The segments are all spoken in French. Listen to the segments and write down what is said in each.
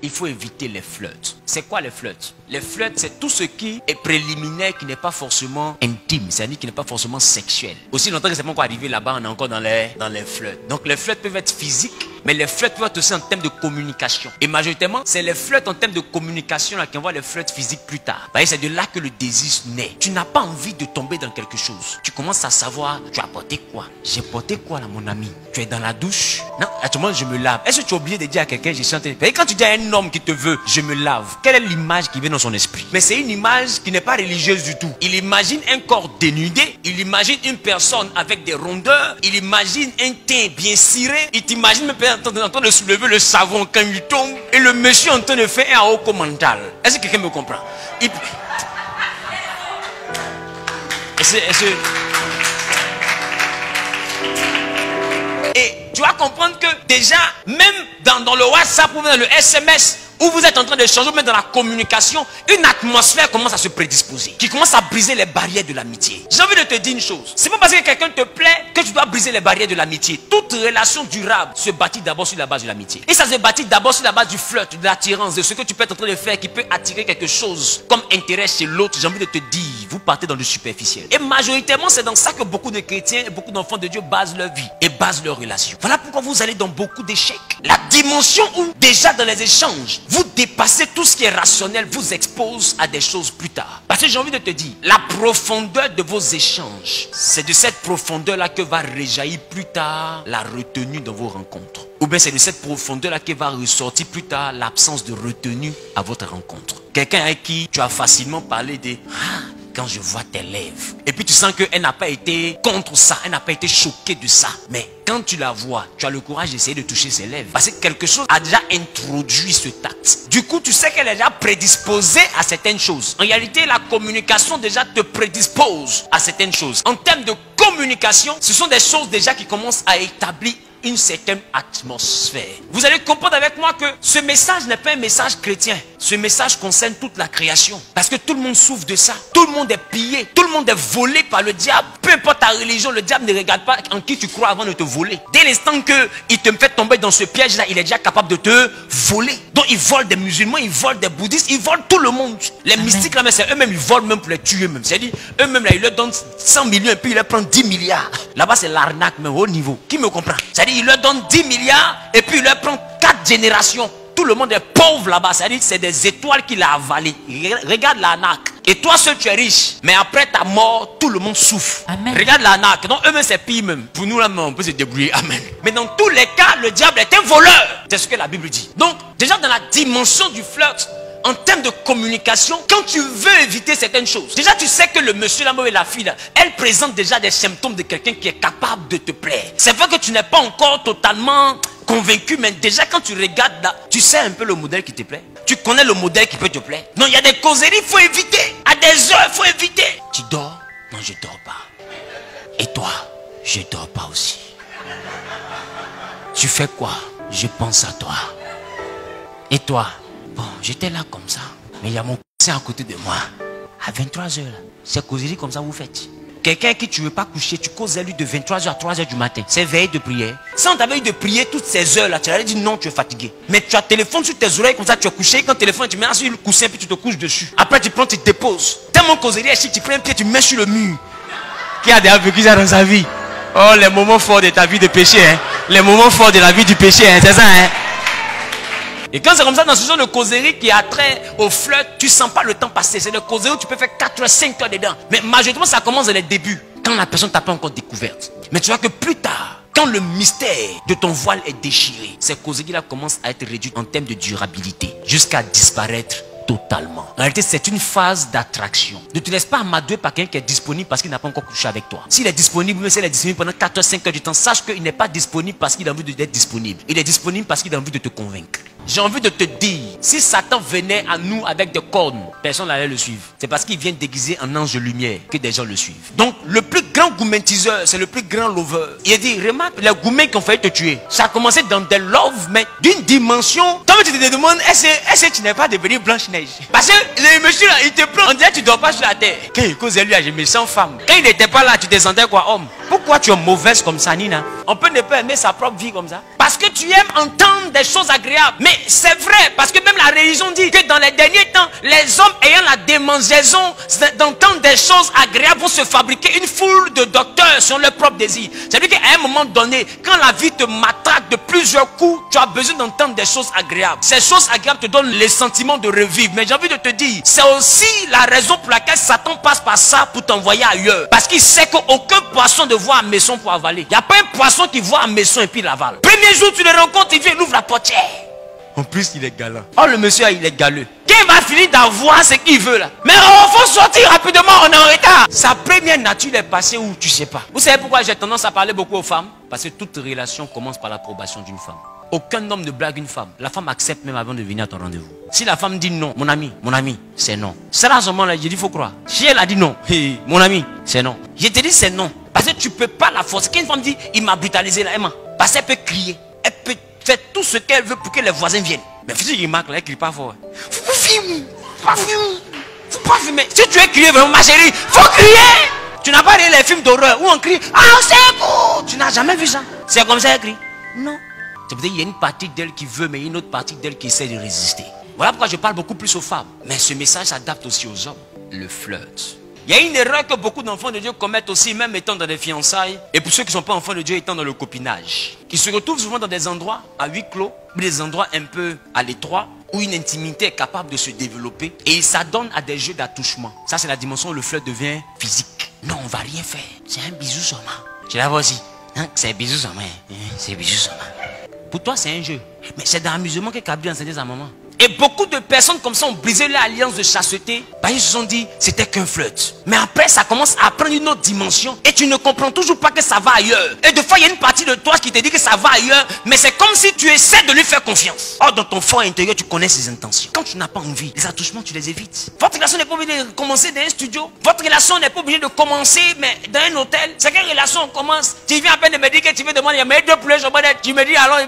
il faut éviter les flirts. C'est quoi les flirts? Les flirts, c'est tout ce qui est préliminaire, qui n'est pas forcément intime, c'est-à-dire qui n'est pas forcément sexuel. Aussi longtemps que c'est pas encore arrivé là-bas, on est encore dans les flirts. Donc les flirts peuvent être physiques, mais les flirts peuvent être aussi en termes de communication. Et majoritairement, c'est les flirts en termes de communication là qui envoient les flirts physiques plus tard. C'est de là que le désir naît. Tu n'as pas envie de tomber dans quelque chose. Tu commences à savoir, tu as porté quoi? J'ai porté quoi là, mon ami? Tu es dans la douche? Non, actuellement je me lave. Est-ce que tu as oublié de dire à quelqu'un, j'ai chanté? Et quand tu dis à un homme qui te veut, je me lave, quelle est l'image qui vient dans son esprit? Mais c'est une image qui n'est pas religieuse du tout. Il imagine un corps dénudé, il imagine une personne avec des rondeurs, il imagine un teint bien ciré, il t'imagine même en train de soulever le savon quand il tombe, et le monsieur en train de faire un haut mental. Est-ce que quelqu'un me comprend? Et tu vas comprendre que déjà, même dans le WhatsApp ou dans le SMS, où vous êtes en train de changer, même dans la communication, une atmosphère commence à se prédisposer, qui commence à briser les barrières de l'amitié. J'ai envie de te dire une chose. C'est pas parce que quelqu'un te plaît que tu dois briser les barrières de l'amitié. Toute relation durable se bâtit d'abord sur la base de l'amitié. Et ça se bâtit d'abord sur la base du flirt, de l'attirance, de ce que tu peux être en train de faire qui peut attirer quelque chose comme intérêt chez l'autre. J'ai envie de te dire, vous partez dans le superficiel. Et majoritairement, c'est dans ça que beaucoup de chrétiens et beaucoup d'enfants de Dieu basent leur vie et basent leurs relations. Voilà pourquoi vous allez dans beaucoup d'échecs. La dimension où, déjà dans les échanges, vous dépassez tout ce qui est rationnel, vous expose à des choses plus tard. Parce que j'ai envie de te dire, la profondeur de vos échanges, c'est de cette profondeur-là que va réjaillir plus tard la retenue dans vos rencontres. Ou bien c'est de cette profondeur-là que va ressortir plus tard l'absence de retenue à votre rencontre. Quelqu'un avec qui tu as facilement parlé de quand je vois tes lèvres. Et puis tu sens qu'elle n'a pas été contre ça, elle n'a pas été choquée de ça. Mais quand tu la vois, tu as le courage d'essayer de toucher ses lèvres. Parce que quelque chose a déjà introduit ce tact. Du coup, tu sais qu'elle est déjà prédisposée à certaines choses. En réalité, la communication déjà te prédispose à certaines choses. En termes de communication, ce sont des choses déjà qui commencent à établir une certaine atmosphère. Vous allez comprendre avec moi que ce message n'est pas un message chrétien. Ce message concerne toute la création. Parce que tout le monde souffre de ça. Tout le monde est pillé. Tout le monde est volé par le diable. Peu importe ta religion, le diable ne regarde pas en qui tu crois avant de te voler. Dès l'instant qu'il te fait tomber dans ce piège-là, il est déjà capable de te voler. Donc il vole des musulmans, il vole des bouddhistes, il vole tout le monde. Les mystiques là, c'est eux-mêmes, ils volent même pour les tuer même. C'est-à-dire, eux-mêmes là, ils leur donnent 100 millions et puis ils leur prennent 10 milliards. Là-bas, c'est l'arnaque même au niveau. Qui me comprend? C'est-à-dire, il leur donne 10 milliards et puis il leur prend 4 générations. Tout le monde est pauvre là-bas. C'est-à-dire, c'est des étoiles qu'il a avalées. Regarde l'arnaque. Et toi seul tu es riche. Mais après ta mort, tout le monde souffre. Amen. Regarde l'arnaque. Donc eux-mêmes c'est pire même. Pour nous là, on peut se débrouiller. Amen. Mais dans tous les cas, le diable est un voleur. C'est ce que la Bible dit. Donc, déjà dans la dimension du flirt, en termes de communication, quand tu veux éviter certaines choses, déjà tu sais que le monsieur là et la fille là, elle présente déjà des symptômes de quelqu'un qui est capable de te plaire. C'est vrai que tu n'es pas encore totalement convaincu, mais déjà quand tu regardes là, tu sais un peu le modèle qui te plaît. Tu connais le modèle qui peut te plaire. Non, il y a des causeries, il faut éviter. À des heures, il faut éviter. Tu dors? Non, je dors pas. Et toi? Je dors pas aussi. Tu fais quoi? Je pense à toi. Et toi? Bon, j'étais là comme ça. Mais il y a mon cousin à côté de moi. À 23h, c'est causerie comme ça vous faites. Quelqu'un qui tu ne veux pas coucher, tu causes à lui de 23h à 3h du matin. C'est veille de prière. Si on t'avait eu de prier toutes ces heures-là, tu allais dire non, tu es fatigué. Mais tu as téléphone sur tes oreilles comme ça, tu es couché. Quand tu téléphones, tu mets sur le coussin puis tu te couches dessus. Après, tu prends, tu te déposes. Tellement causerie, si tu prends un pied, tu mets sur le mur. Qui a déjà vécu ça dans sa vie? Oh, les moments forts de ta vie de péché, hein. Les moments forts de la vie du péché, hein. C'est ça, hein. Et quand c'est comme ça, dans ce genre de causerie qui a trait au flirt, tu sens pas le temps passer. C'est une causerie où tu peux faire 4 heures, 5 heures dedans. Mais majoritairement, ça commence dans les débuts. Quand la personne t'a pas encore découverte. Mais tu vois que plus tard, quand le mystère de ton voile est déchiré, ces causeries-là commencent à être réduites en termes de durabilité. Jusqu'à disparaître totalement. En réalité, c'est une phase d'attraction. Ne te laisse pas amadouer par quelqu'un qui est disponible parce qu'il n'a pas encore couché avec toi. S'il est disponible, même s'il est disponible pendant 4 heures, 5 heures du temps, sache qu'il n'est pas disponible parce qu'il a envie d'être disponible. Il est disponible parce qu'il a envie de te convaincre. J'ai envie de te dire, si Satan venait à nous avec des cornes, personne n'allait le suivre. C'est parce qu'il vient déguisé en ange de lumière que des gens le suivent. Donc, le plus grand gourmandiseur, c'est le plus grand lover. Il a dit, remarque, les gourmands qui ont failli te tuer, ça a commencé dans des loves, mais d'une dimension tant Jamais tu te demandes, est-ce que tu n'es pas devenu Blanche-Neige? Parce que le monsieur là, il te prend, on dirait que tu ne dors pas sur la terre. Quand il cause lui, je me sens femme. Quand il n'était pas là, tu te sentais quoi, homme? Pourquoi tu es mauvaise comme ça, Nina? On peut ne pas aimer sa propre vie comme ça. Parce que tu aimes entendre des choses agréables. Mais c'est vrai, parce que même la religion dit que dans les derniers temps, les hommes ayant la démangeaison d'entendre des choses agréables vont se fabriquer une foule de docteurs sur leur propre désir. C'est-à-dire qu'à un moment donné, quand la vie te matraque de plusieurs coups, tu as besoin d'entendre des choses agréables. Ces choses agréables te donnent le sentiment de revivre. Mais j'ai envie de te dire, c'est aussi la raison pour laquelle Satan passe par ça pour t'envoyer ailleurs. Parce qu'il sait qu'aucun poisson ne voit un maçon pour avaler. Il n'y a pas un poisson qui voit un maçon et puis l'avale. Premier jour, tu le rencontres, il vient, il ouvre la portière. En plus, il est galant. Oh, le monsieur, il est galeux. Quand il va finir d'avoir ce qu'il veut là. Mais il faut sortir rapidement, on est en retard. Sa première nature est passée où tu sais pas. Vous savez pourquoi j'ai tendance à parler beaucoup aux femmes? Parce que toute relation commence par l'approbation d'une femme. Aucun homme ne blague une femme. La femme accepte même avant de venir à ton rendez-vous. Si la femme dit non, mon ami, c'est non. C'est là à ce moment-là, je dis, il faut croire. Si elle a dit non, hey, mon ami, c'est non. Je te dis c'est non. Parce que tu ne peux pas la forcer. Quand une femme dit, il m'a brutalisé là, parce qu'elle peut crier. Elle peut faire tout ce qu'elle veut pour que les voisins viennent. Mais si il remarque là, elle ne crie pas fort. Faut pas filmer. Faut pas filmer. Si tu es crié vraiment, ma chérie, faut crier. Tu n'as pas regardé les films d'horreur où on crie, ah c'est beau. Tu n'as jamais vu ça. C'est comme ça qu'elle crie. Non. C'est peut-être qu'il y a une partie d'elle qui veut, mais une autre partie d'elle qui essaie de résister. Voilà pourquoi je parle beaucoup plus aux femmes. Mais ce message s'adapte aussi aux hommes. Le flirt. Il y a une erreur que beaucoup d'enfants de Dieu commettent aussi, même étant dans des fiançailles. Et pour ceux qui ne sont pas enfants de Dieu, étant dans le copinage. Qui se retrouvent souvent dans des endroits à huis clos, des endroits un peu à l'étroit, où une intimité est capable de se développer. Et ils s'adonnent à des jeux d'attouchement. Ça, c'est la dimension où le flirt devient physique. Non, on ne va rien faire. C'est un bisou seulement. Tu la vois aussi. Hein? C'est un bisou seulement. C'est un bisou seulement. Pour toi, c'est un jeu. Mais c'est dans l'amusement que Kabila enseignait sa maman. Et beaucoup de personnes comme ça ont brisé l'alliance de chasteté. Parce qu'ils se sont dit, c'était qu'un flirt. Mais après, ça commence à prendre une autre dimension. Et tu ne comprends toujours pas que ça va ailleurs. Et des fois, il y a une partie de toi qui te dit que ça va ailleurs. Mais c'est comme si tu essaies de lui faire confiance. Or, dans ton fond intérieur, tu connais ses intentions. Quand tu n'as pas envie, les attouchements, tu les évites. Votre relation n'est pas obligée de commencer dans un studio. Votre relation n'est pas obligée de commencer mais dans un hôtel. C'est quelle relation on commence? Tu viens à peine de me dire que tu veux demander, mais deux poulets, tu me dis alors,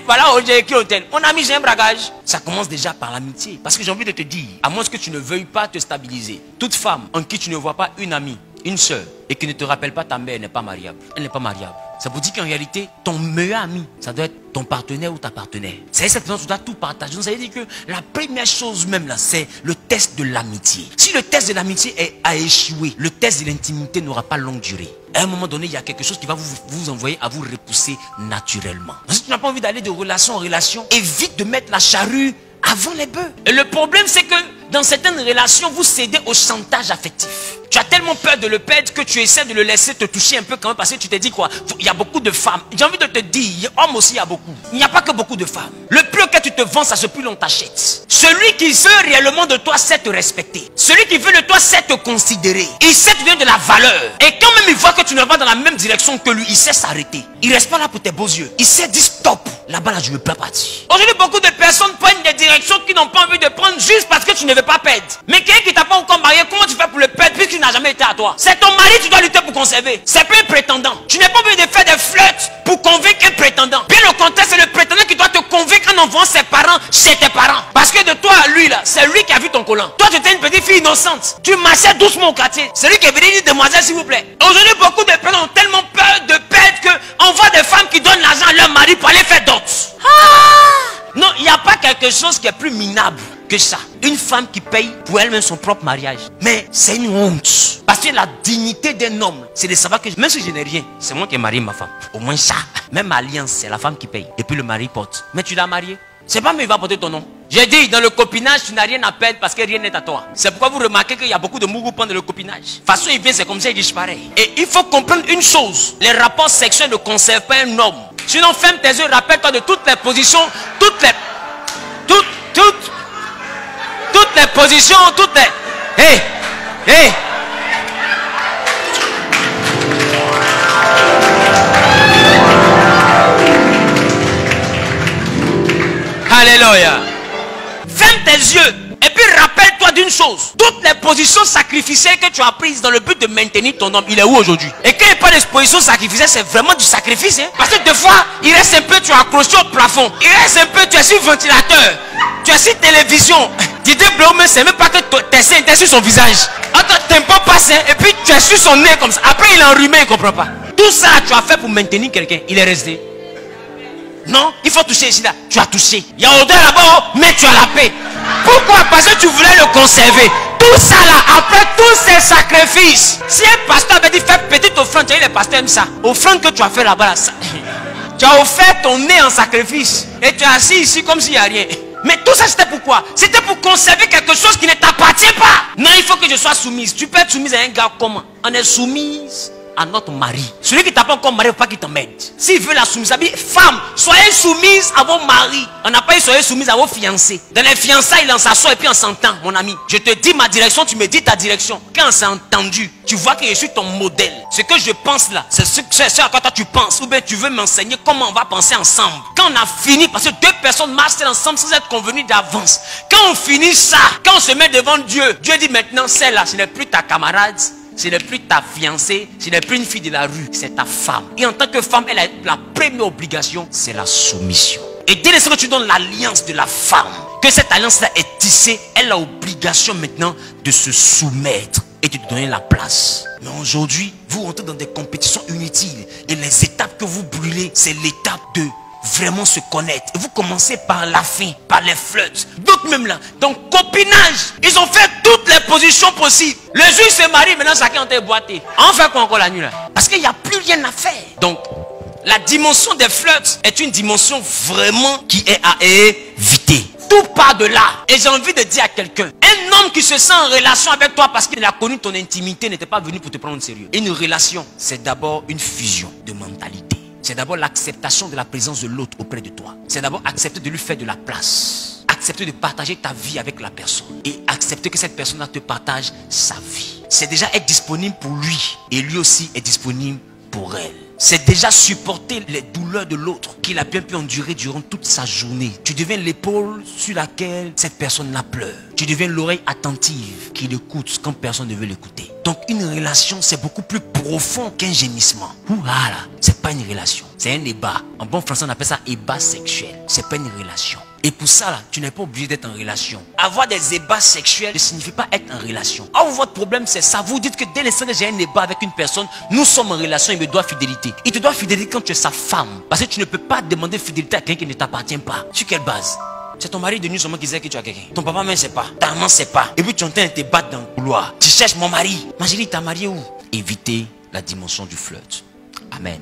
voilà, j'ai écrit hôtel. Mon ami, j'ai un bragage. Ça commence déjà par l'amitié. Parce que j'ai envie de te dire, à moins que tu ne veuilles pas te stabiliser, toute femme en qui tu ne vois pas une amie, une soeur, et qui ne te rappelle pas ta mère, n'est pas mariable. Elle n'est pas mariable. Ça vous dit qu'en réalité, ton meilleur ami, ça doit être ton partenaire ou ta partenaire. C'est cette personne, tu dois tout partager. Donc ça veut dire que la première chose même là, c'est le test de l'amitié. Si le test de l'amitié a échoué, le test de l'intimité n'aura pas longue durée. À un moment donné, il y a quelque chose qui va vous envoyer à vous repousser naturellement. Si tu n'as pas envie d'aller de relation en relation, évite de mettre la charrue avant les bœufs. Et le problème, c'est que dans certaines relations, vous cédez au chantage affectif. Tu as tellement peur de le perdre que tu essaies de le laisser te toucher un peu quand même parce que tu te dis quoi? Il y a beaucoup de femmes. J'ai envie de te dire, hommes aussi il y a beaucoup. Il n'y a pas que beaucoup de femmes. Le plus que tu te vends, ça se plus l'on t'achète. Celui qui veut réellement de toi, c'est te respecter. Celui qui veut de toi, c'est te considérer. Il sait te donner de la valeur. Et quand même il voit que tu ne vas pas dans la même direction que lui, il sait s'arrêter. Il reste pas là pour tes beaux yeux. Il sait dire stop. Là-bas, là, je ne veux pas partir. Aujourd'hui, beaucoup de personnes prennent des directions qu'ils n'ont pas envie de prendre juste parce que tu ne veux pas perdre. Mais quelqu'un qui t'a pas encore marié, comment tu fais pour le perdre puisqu'il n'a jamais été à toi? C'est ton mari, tu dois lutter pour conserver. C'est pas un prétendant. Tu n'es pas obligé de faire des flirts pour convaincre un prétendant. Bien au contraire, c'est le prétendant qui doit te convaincre en envoyant ses parents chez tes parents. Parce que de toi à lui, là, c'est lui qui a vu ton collant. Toi, tu étais une petite fille innocente. Tu marchais doucement au quartier. C'est lui qui est venu dire, demoiselle, s'il vous plaît. Aujourd'hui, beaucoup de personnes ont tellement peur de perdre qu'on voit des femmes qui donnent l'argent à leur mari pour aller faire d'autres. Non, il n'y a pas quelque chose qui est plus minable que ça. Une femme qui paye pour elle-même son propre mariage. Mais c'est une honte. Parce que la dignité d'un homme, c'est de savoir que même si je n'ai rien, c'est moi qui ai marié ma femme. Au moins ça. Même alliance, c'est la femme qui paye. Et puis le mari porte. Mais tu l'as marié. C'est pas mais il va porter ton nom. J'ai dit, dans le copinage, tu n'as rien à perdre parce que rien n'est à toi. C'est pourquoi vous remarquez qu'il y a beaucoup de mougous pendant le copinage. De toute façon, il vient, c'est comme ça, il disparaît. Et il faut comprendre une chose. Les rapports sexuels ne conservent pas un homme. Sinon, ferme tes yeux, rappelle-toi de toutes les positions, toutes les positions, toutes les... Hey! Alléluia. Ferme tes yeux et puis rappelle-toi regarde une chose. Toutes les positions sacrificielles que tu as prises dans le but de maintenir ton homme, il est où aujourd'hui? Et quand il n'y a pas de position sacrificielle, c'est vraiment du sacrifice. Hein? Parce que des fois, il reste un peu, tu es accroché au plafond. Il reste un peu, tu es sur le ventilateur. Tu es sur télévision. Didier Blaume, c'est même pas que tes seins étaient sur son visage. Attends, tempo passe, hein, et puis tu es sur son nez comme ça. Après, il est enrhumé, il ne comprend pas. Tout ça, tu as fait pour maintenir quelqu'un. Il est resté. Non, il faut toucher ici là. Tu as touché. Il y a odeur là-bas, mais tu as la paix. Pourquoi? Parce que tu voulais le conserver. Tout ça là, après tous ces sacrifices. Si un pasteur avait dit fais petite offrande, tu as dit les pasteurs aiment ça. Offrande que tu as fait là-bas, là, ça. Tu as offert ton nez en sacrifice. Et tu es assis ici comme s'il n'y a rien. Mais tout ça c'était pourquoi? C'était pour conserver quelque chose qui ne t'appartient pas. Non, il faut que je sois soumise. Tu peux être soumise à un gars comment? On est soumise à notre mari. Celui qui t'a pas encore marié, il ne faut pas qu'il t'emmène. S'il veut la soumise, femme, soyez soumise à vos maris. On n'a pas dit soyez soumise à vos fiancés. Dans les fiançailles, on s'assoit et puis on s'entend, mon ami. Je te dis ma direction, tu me dis ta direction. Quand on s'est entendu, tu vois que je suis ton modèle. Ce que je pense là, c'est ce à quoi toi tu penses. Ou bien tu veux m'enseigner comment on va penser ensemble. Quand on a fini, parce que deux personnes marchent ensemble sans être convenues d'avance. Quand on finit ça, quand on se met devant Dieu, Dieu dit maintenant celle-là, ce n'est plus ta camarade. Ce n'est plus ta fiancée, ce n'est plus une fille de la rue, c'est ta femme. Et en tant que femme, elle a la première obligation, c'est la soumission. Et dès l'instant que tu donnes l'alliance de la femme, que cette alliance-là est tissée, elle a l'obligation maintenant de se soumettre et de te donner la place. Mais aujourd'hui, vous entrez dans des compétitions inutiles. Et les étapes que vous brûlez, c'est l'étape de vraiment se connaître. Et vous commencez par la fin, par les flirts. D'autres même là, donc copinage. Ils ont fait toutes les positions possibles. Le juge se marie, maintenant chacun est boité. On fait quoi encore la nuit là? Parce qu'il n'y a plus rien à faire. Donc, la dimension des flirts est une dimension vraiment qui est à éviter. Tout part de là. Et j'ai envie de dire à quelqu'un, un homme qui se sent en relation avec toi parce qu'il a connu ton intimité n'était pas venu pour te prendre au sérieux. Une relation, c'est d'abord une fusion de mentalité. C'est d'abord l'acceptation de la présence de l'autre auprès de toi. C'est d'abord accepter de lui faire de la place. Accepter de partager ta vie avec la personne. Et accepter que cette personne-là te partage sa vie. C'est déjà être disponible pour lui. Et lui aussi est disponible pour elle. C'est déjà supporter les douleurs de l'autre qu'il a bien pu endurer durant toute sa journée. Tu deviens l'épaule sur laquelle cette personne-là pleure. Tu deviens l'oreille attentive qu'il écoute quand personne ne veut l'écouter. Donc une relation, c'est beaucoup plus profond qu'un gémissement. Voilà, c'est pas une relation, c'est un ébat. En bon français, on appelle ça ébat sexuel. C'est pas une relation. Et pour ça, là, tu n'es pas obligé d'être en relation. Avoir des ébats sexuels ne signifie pas être en relation. Or, votre problème, c'est ça. Vous dites que dès l'instant que j'ai un ébat avec une personne, nous sommes en relation, il me doit fidélité. Il te doit fidélité quand tu es sa femme. Parce que tu ne peux pas demander fidélité à quelqu'un qui ne t'appartient pas. Sur quelle base? C'est ton mari de nuit seulement qui sait que tu as quelqu'un. Ton papa même ne sait pas. Ta maman ne sait pas. Et puis tu entends te battre dans le couloir. Tu cherches mon mari. Ma chérie, t'as marié où? Évitez la dimension du flirt. Amen.